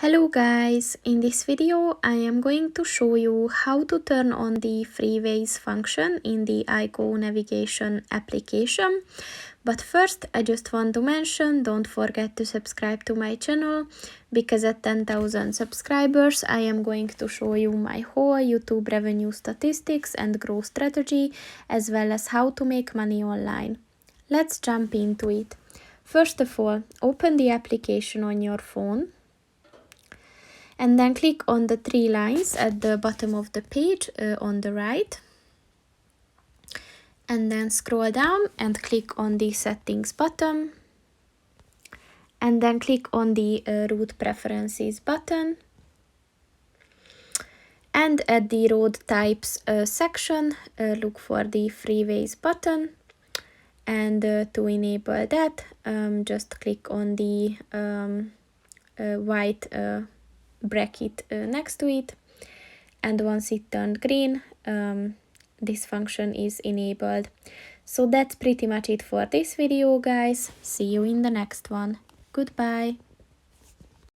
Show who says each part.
Speaker 1: Hello guys, in this video I am going to show you how to turn on the freeways function in the IGO Navigation application. But first I just want to mention, don't forget to subscribe to my channel, because at 10,000 subscribers I am going to show you my whole YouTube revenue statistics and growth strategy, as well as how to make money online. Let's jump into it. First of all, open the application on your phone. And then click on the three lines at the bottom of the page on the right. And then scroll down and click on the settings button. And then click on the route preferences button. And at the road types section, look for the freeways button. And to enable that, just click on the white bracket next to it, and once it turned green, this function is enabled. So that's pretty much it for this video, guys. See you in the next one. Goodbye.